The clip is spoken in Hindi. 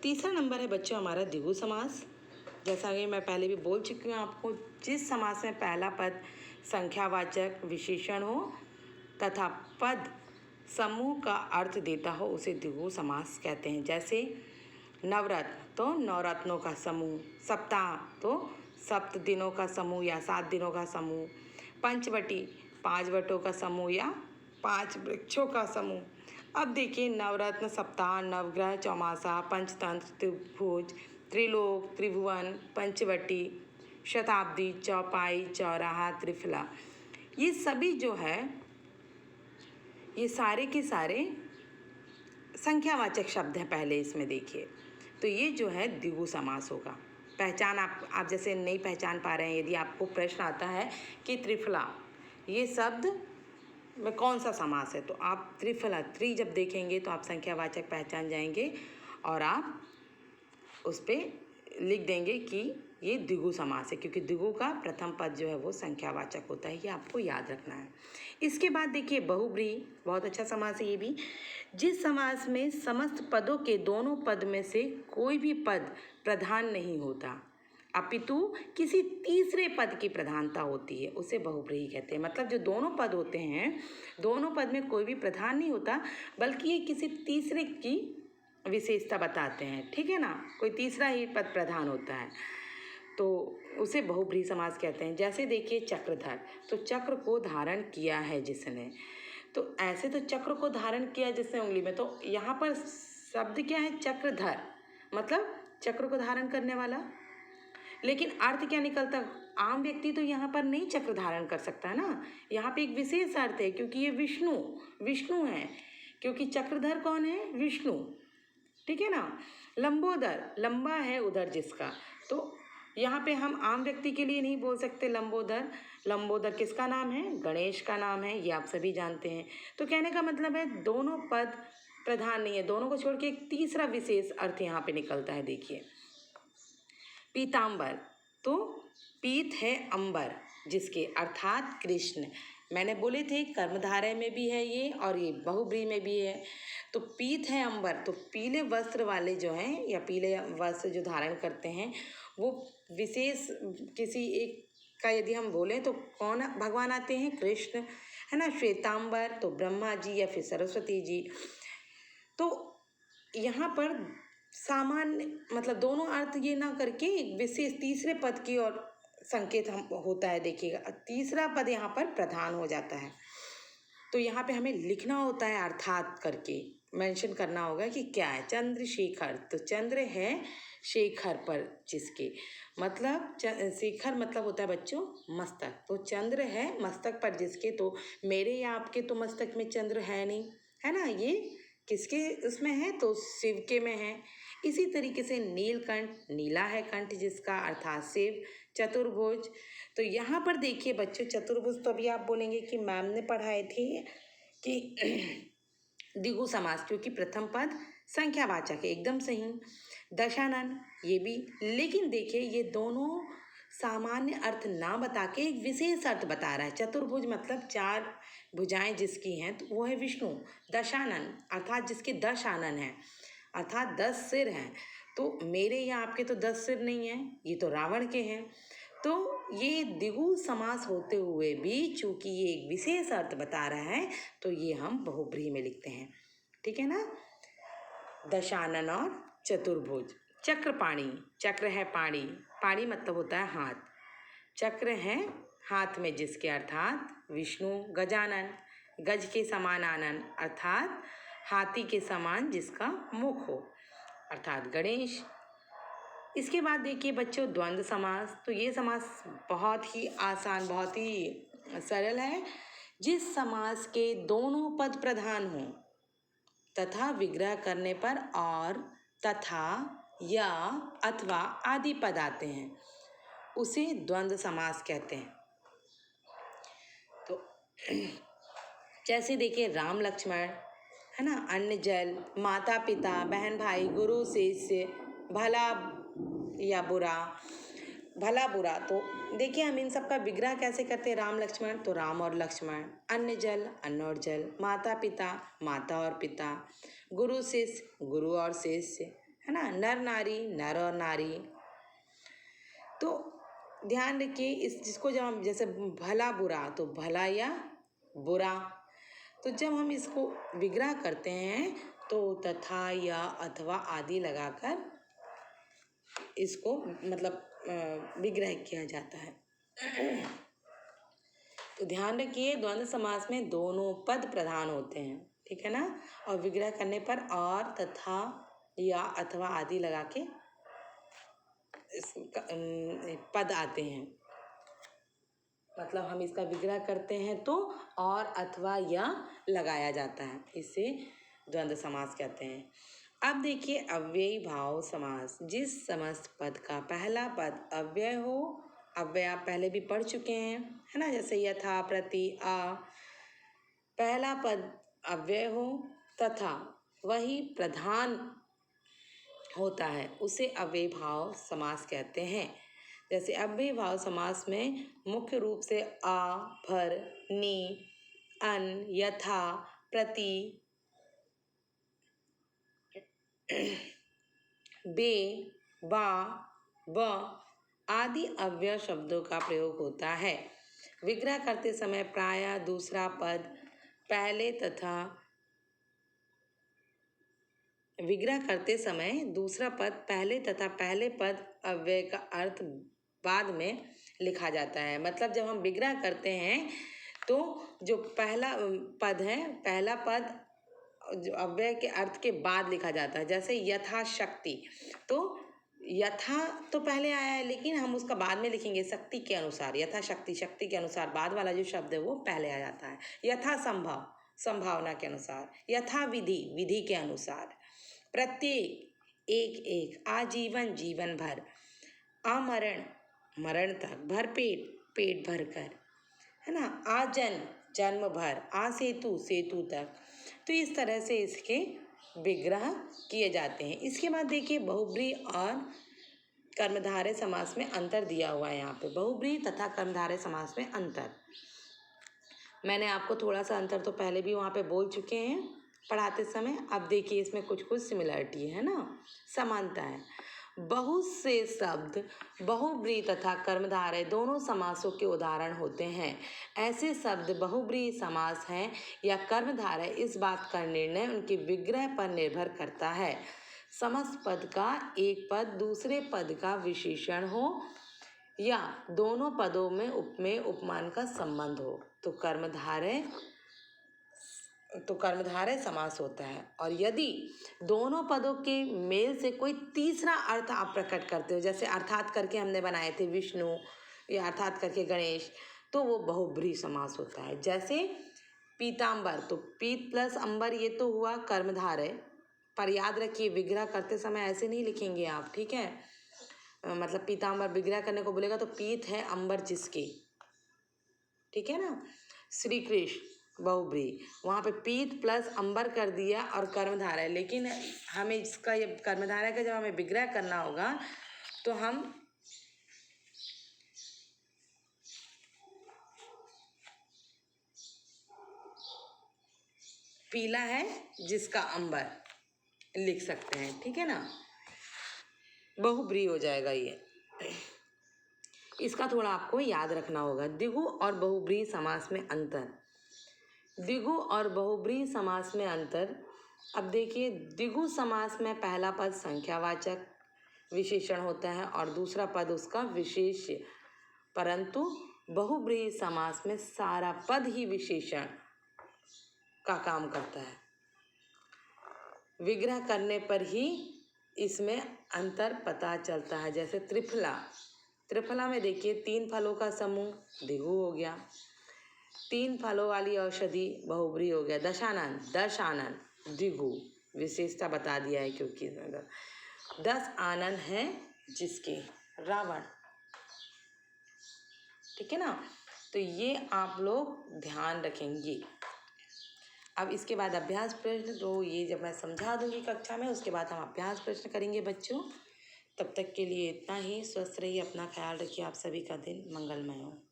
तीसरा नंबर है बच्चों हमारा द्विगु समास। जैसा कि मैं पहले भी बोल चुकी हूँ आपको, जिस समास में पहला पद संख्यावाचक विशेषण हो तथा पद समूह का अर्थ देता हो उसे द्विगु समास कहते हैं। जैसे नवरत्न तो नवरत्नों का समूह, सप्ताह तो 7 दिनों का समूह या 7 दिनों का समूह, पंचवटी 5 वटों का समूह या 5 वृक्षों का समूह। अब देखिए नवरत्न, सप्ताह, नवग्रह, चौमासा, पंचतंत्र, त्रिभुज, त्रिलोक, त्रिभुवन, पंचवटी, शताब्दी, चौपाई, चौराहा, त्रिफला, ये सभी जो है ये सारे के सारे संख्यावाचक शब्द हैं। पहले इसमें देखिए तो ये जो है द्विगु समास होगा। पहचान आप जैसे नहीं पहचान पा रहे हैं, यदि आपको प्रश्न आता है कि त्रिफला ये शब्द में कौन सा समास है, तो आप त्रिफला जब देखेंगे तो आप संख्यावाचक पहचान जाएंगे और आप उस पर लिख देंगे कि ये द्विगु समास है, क्योंकि द्विगु का प्रथम पद जो है वो संख्यावाचक होता है। ये आपको याद रखना है। इसके बाद देखिए बहुब्रीहि, बहुत अच्छा समास है ये भी। जिस समास में समस्त पदों के दोनों पद में से कोई भी पद प्रधान नहीं होता अपितु किसी तीसरे पद की प्रधानता होती है, उसे बहुब्रीहि कहते हैं। मतलब जो दोनों पद होते हैं, दोनों पद में कोई भी प्रधान नहीं होता, बल्कि ये किसी तीसरे की विशेषता बताते हैं। ठीक है ना, कोई तीसरा ही पद प्रधान होता है तो उसे बहुब्रीहि समास कहते हैं। जैसे देखिए चक्रधर, तो चक्र को धारण किया है जिसने, तो ऐसे तो चक्र को धारण किया जिसने उंगली में, तो यहाँ पर शब्द क्या है? चक्रधर, मतलब चक्र को धारण करने वाला। लेकिन अर्थ क्या निकलता? आम व्यक्ति तो यहाँ पर नहीं चक्र धारण कर सकता है ना, यहाँ पे एक विशेष अर्थ है, क्योंकि ये विष्णु है, क्योंकि चक्रधर कौन है? विष्णु। ठीक है ना। लंबोदर, लंबा है उधर जिसका, तो यहाँ पे हम आम व्यक्ति के लिए नहीं बोल सकते लंबोदर। लंबोदर किसका नाम है? गणेश का नाम है, ये आप सभी जानते हैं। तो कहने का मतलब है दोनों पद प्रधान नहीं है, दोनों को छोड़ के एक तीसरा विशेष अर्थ यहाँ पे निकलता है। देखिए पीतांबर, तो पीत है अंबर जिसके, अर्थात कृष्ण। मैंने बोले थे कर्मधारय में भी है ये और ये बहुब्रीहि में भी है। तो पीत है अंबर, तो पीले वस्त्र वाले जो हैं या पीले वस्त्र जो धारण करते हैं वो विशेष किसी एक का यदि हम बोलें तो कौन भगवान आते हैं? कृष्ण, है ना। श्वेतांबर तो ब्रह्मा जी या फिर सरस्वती जी। तो यहाँ पर सामान्य मतलब दोनों अर्थ ये ना करके एक विशेष तीसरे पद की ओर संकेत हम होता है। देखिएगा तीसरा पद यहाँ पर प्रधान हो जाता है, तो यहाँ पे हमें लिखना होता है अर्थात करके मेंशन करना होगा कि क्या है। चंद्रशेखर, तो चंद्र है शेखर पर जिसके, मतलब शेखर मतलब होता है बच्चों मस्तक, तो चंद्र है मस्तक पर जिसके। तो मेरे या आपके तो मस्तक में चंद्र है नहीं, है ना, ये किसके उसमें है? तो शिव के में है। इसी तरीके से नीलकंठ, नीला है कंठ जिसका, अर्थात शिव। चतुर्भुज, तो यहाँ पर देखिए बच्चों चतुर्भुज तो अभी आप बोलेंगे कि मैम ने पढ़ाए थे कि द्विगु समास, क्योंकि प्रथम पद संख्यावाचक है, एकदम सही। दशानन ये भी, लेकिन देखिए ये दोनों सामान्य अर्थ ना बता के एक विशेष अर्थ बता रहा है। चतुर्भुज मतलब 4 भुजाएं जिसकी हैं, तो वो है विष्णु। दशानन अर्थात जिसके 10 आनन हैं, अर्थात 10 सिर हैं। तो मेरे या आपके तो 10 सिर नहीं हैं, ये तो रावण के हैं। तो ये द्विगु समास होते हुए भी चूंकि ये एक विशेष अर्थ बता रहा है, तो ये हम बहुब्रीहि में लिखते हैं। ठीक है ना। दशानन और चतुर्भुज। चक्रपाणि, चक्र है पाणी, पाणी मतलब होता है हाथ, चक्र है हाथ में जिसके, अर्थात विष्णु। गजानन, गज के समान आनन, अर्थात हाथी के समान जिसका मुख हो, अर्थात गणेश। इसके बाद देखिए बच्चों द्वंद्व समास, तो ये समास बहुत ही आसान, बहुत ही सरल है। जिस समास के दोनों पद प्रधान हों तथा विग्रह करने पर और, तथा, या, अथवा आदि पद आते हैं उसे द्वंद्व समास कहते हैं। तो जैसे देखिए राम लक्ष्मण, है ना, अन्न जल, माता पिता, बहन भाई, गुरु शिष्य, भला या बुरा, भला बुरा। तो देखिए हम इन सब का विग्रह कैसे करते हैं? राम लक्ष्मण तो राम और लक्ष्मण, अन्न जल अन्न और जल, माता पिता माता और पिता, गुरु शिष्य गुरु और शिष्य, है ना, नर नारी, नर और नारी। तो ध्यान रखिए इस जिसको जब हम जैसे भला बुरा, तो भला या बुरा, तो जब हम इसको विग्रह करते हैं तो तथा या अथवा आदि लगाकर इसको मतलब विग्रह किया जाता है। तो ध्यान रखिए द्वंद्व समास में दोनों पद प्रधान होते हैं, ठीक है ना, और विग्रह करने पर और तथा या अथवा आदि लगा के पद आते हैं। मतलब हम इसका विग्रह करते हैं तो और अथवा या लगाया जाता है, इसे द्वंद्व समास कहते हैं। अब देखिए अव्ययी भाव समास, जिस समस्त पद का पहला पद अव्यय हो, अव्यय आप पहले भी पढ़ चुके हैं, है ना, जैसे यथा, प्रति, आ, पहला पद अव्यय हो तथा वही प्रधान होता है, उसे अव्ययी भाव समास कहते हैं। जैसे अव्ययी भाव समास में मुख्य रूप से आ, भर, नी, अन, यथा, प्रति, बे, बा, व आदि अव्यय शब्दों का प्रयोग होता है। विग्रह करते समय प्रायः दूसरा पद पहले तथा पहले पद अव्यय का अर्थ बाद में लिखा जाता है। मतलब जब हम विग्रह करते हैं तो जो पहला पद है, पहला पद जो अव्यय के अर्थ के बाद लिखा जाता है। जैसे यथाशक्ति, तो यथा तो पहले आया है लेकिन हम उसका बाद में लिखेंगे शक्ति के अनुसार, यथाशक्ति, शक्ति के अनुसार, बाद वाला जो शब्द है वो पहले आ जाता है। यथा संभव, संभावना के अनुसार, यथा विधि, विधि के अनुसार, प्रत्येक, एक एक, आजीवन, जीवन भर, आमरण, मरण तक, भरपेट, पेट भर कर, है ना, आजन, जन्म भर, आसेतु, सेतु तक। तो इस तरह से इसके विग्रह किए जाते हैं। इसके बाद देखिए बहुब्रीहि और कर्मधारय समास में अंतर दिया हुआ है। यहाँ पे बहुब्रीहि तथा कर्मधारय समास में अंतर, मैंने आपको थोड़ा सा अंतर तो पहले भी वहाँ पे बोल चुके हैं पढ़ाते समय। अब देखिए इसमें कुछ कुछ सिमिलरिटी है ना, समानता है। बहुत से शब्द बहुब्रीहि तथा कर्मधारय दोनों समासों के उदाहरण होते हैं। ऐसे शब्द बहुब्रीहि समास हैं या कर्मधारय, इस बात का निर्णय उनके विग्रह पर निर्भर करता है। समस्त पद का एक पद दूसरे पद का विशेषण हो या दोनों पदों में उपमेय उपमान का संबंध हो तो कर्मधारय समास होता है। और यदि दोनों पदों के मेल से कोई तीसरा अर्थ आप प्रकट करते हो, जैसे अर्थात करके हमने बनाए थे विष्णु या अर्थात करके गणेश, तो वो बहुब्रीहि समास होता है। जैसे पीतांबर, तो पीत प्लस अंबर ये तो हुआ कर्मधारय, पर याद रखिए विग्रह करते समय ऐसे नहीं लिखेंगे आप, ठीक है। मतलब पीतांबर विग्रह करने को बोलेगा तो पीत है अंबर जिसके, ठीक है ना। श्री कृष्ण बहुब्रीहि, वहाँ पे पीत प्लस अंबर कर दिया और कर्मधारय, लेकिन हमें इसका ये कर्मधारय का जब हमें विग्रह करना होगा तो हम पीला है जिसका अंबर लिख सकते हैं, ठीक है ना, बहुब्रीहि हो जाएगा ये। इसका थोड़ा आपको याद रखना होगा। द्विगु और बहुब्रीहि समास में अंतर, द्विगु और बहुब्रीहि समास में अंतर। अब देखिए द्विगु समास में पहला पद संख्यावाचक विशेषण होता है और दूसरा पद उसका विशेष्य, परंतु बहुब्रीहि समास में सारा पद ही विशेषण का काम करता है। विग्रह करने पर ही इसमें अंतर पता चलता है। जैसे त्रिफला, त्रिफला में देखिए 3 फलों का समूह द्विगु हो गया, 3 फलों वाली औषधि बहुब्रीहि हो गया। दशानन, 10 आनन द्विगु, विशेषता बता दिया है क्योंकि 10 आनन है जिसके, रावण, ठीक है ना। तो ये आप लोग ध्यान रखेंगे। अब इसके बाद अभ्यास प्रश्न, तो ये जब मैं समझा दूंगी कक्षा में उसके बाद हम अभ्यास प्रश्न करेंगे बच्चों। तब तक के लिए इतना ही। स्वस्थ रहिए, अपना ख्याल रखिए। आप सभी का दिन मंगलमय हो।